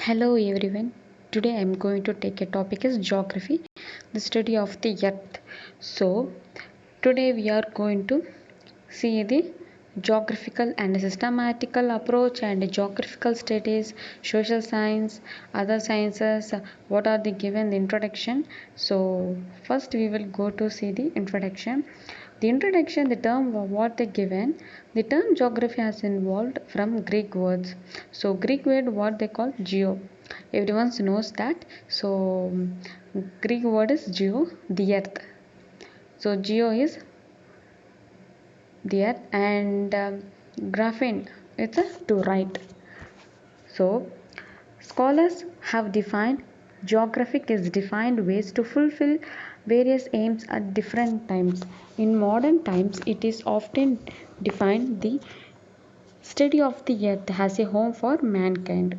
Hello everyone. Today I am going to take a topic as geography, the study of the earth. So today we are going to see the geographical and systematical approach and geographical studies, social science, other sciences, what are the given the introduction. So first we will go to see the introduction. The introduction, the term what they given, the term geography has involved from Greek words. So Greek word what they call geo. Everyone knows that. So Greek word is geo, the earth. So geo is the earth and graphene it's a to write. So scholars have defined geographic is defined ways to fulfill various aims at different times. In modern times, it is often defined the study of the earth as a home for mankind.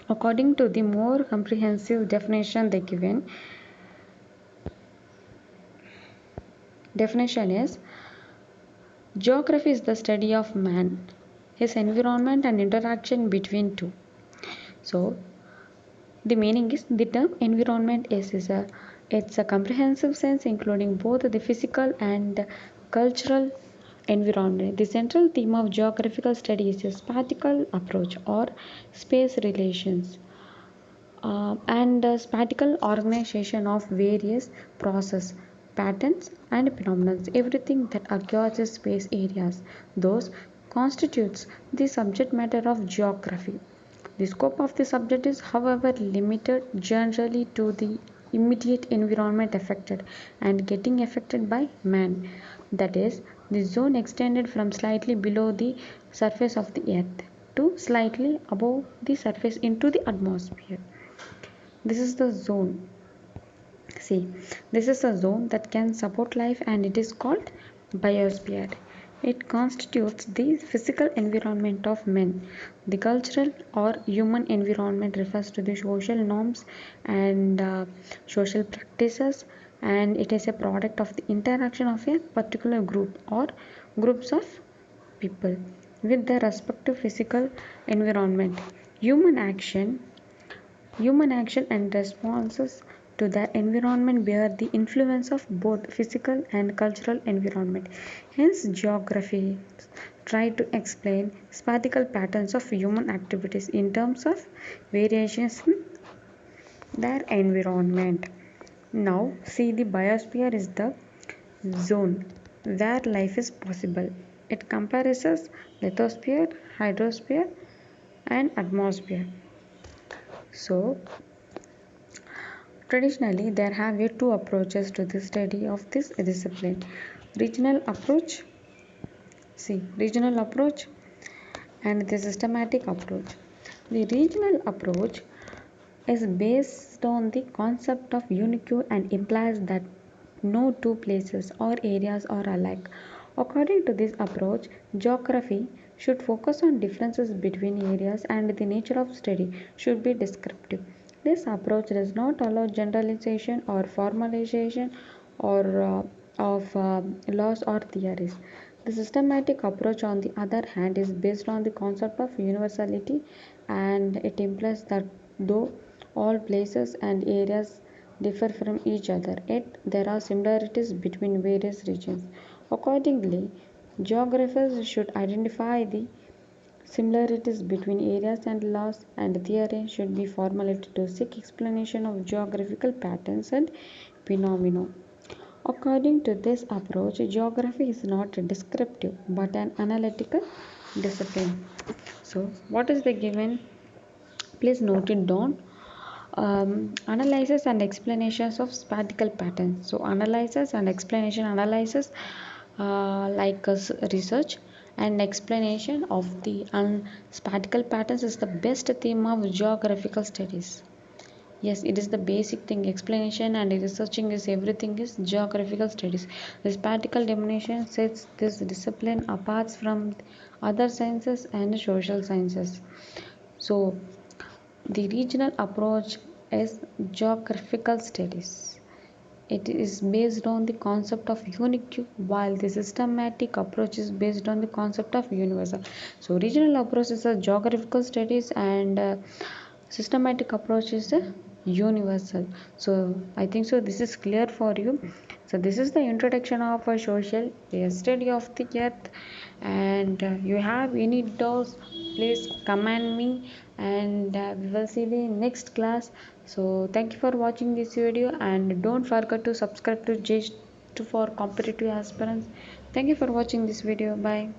According to the more comprehensive definition they given, definition is geography is the study of man, his environment and interaction between two. So the meaning is the term environment is a it's a comprehensive sense including both the physical and cultural environment. The central theme of geographical study is a spatial approach or space relations and spatial organization of various process patterns and phenomena everything that occurs in space areas those constitutes the subject matter of geography. The scope of the subject is, however, limited generally to the immediate environment affected and getting affected by man. That is, the zone extended from slightly below the surface of the earth to slightly above the surface into the atmosphere. This is the zone. See, this is a zone that can support life and it is called biosphere. It constitutes the physical environment of men. The cultural or human environment refers to the social norms and social practices, and it is a product of the interaction of a particular group or groups of people with their respective physical environment. Human action Human action and responses to the environment bear the influence of both physical and cultural environment. Hence, geography try to explain spatial patterns of human activities in terms of variations in their environment. Now, see the biosphere is the zone where life is possible. It comprises lithosphere, hydrosphere, and atmosphere. So, traditionally, there have been two approaches to the study of this discipline. Regional approach, regional approach and the systematic approach. The regional approach is based on the concept of unity and implies that no two places or areas are alike. According to this approach, geography should focus on differences between areas and the nature of study should be descriptive. This approach does not allow generalization or formalization or of laws or theories. The systematic approach, on the other hand, is based on the concept of universality and it implies that though all places and areas differ from each other, yet there are similarities between various regions. Accordingly, geographers should identify the similarities between areas and laws and theory should be formulated to seek explanation of geographical patterns and phenomena. According to this approach, geography is not descriptive but an analytical discipline. So, what is the given? Please note it down. Analysis and explanations of spatial patterns. So, analysis and explanation analysis research and explanation of the spatial patterns is the best theme of geographical studies. Yes, it is the basic thing. Explanation and researching is everything is geographical studies. This practical definition sets this discipline apart from other sciences and social sciences. So, the regional approach is geographical studies. It is based on the concept of unity, while the systematic approach is based on the concept of universal. So, regional approach is a geographical studies and systematic approach is universal. So I think so this is clear for you. So this is the introduction of a social a study of the earth. And you have any doubts, please command me. And we will see the next class. So thank you for watching this video, and don't forget to subscribe to J for competitive aspirants. Thank you for watching this video. Bye.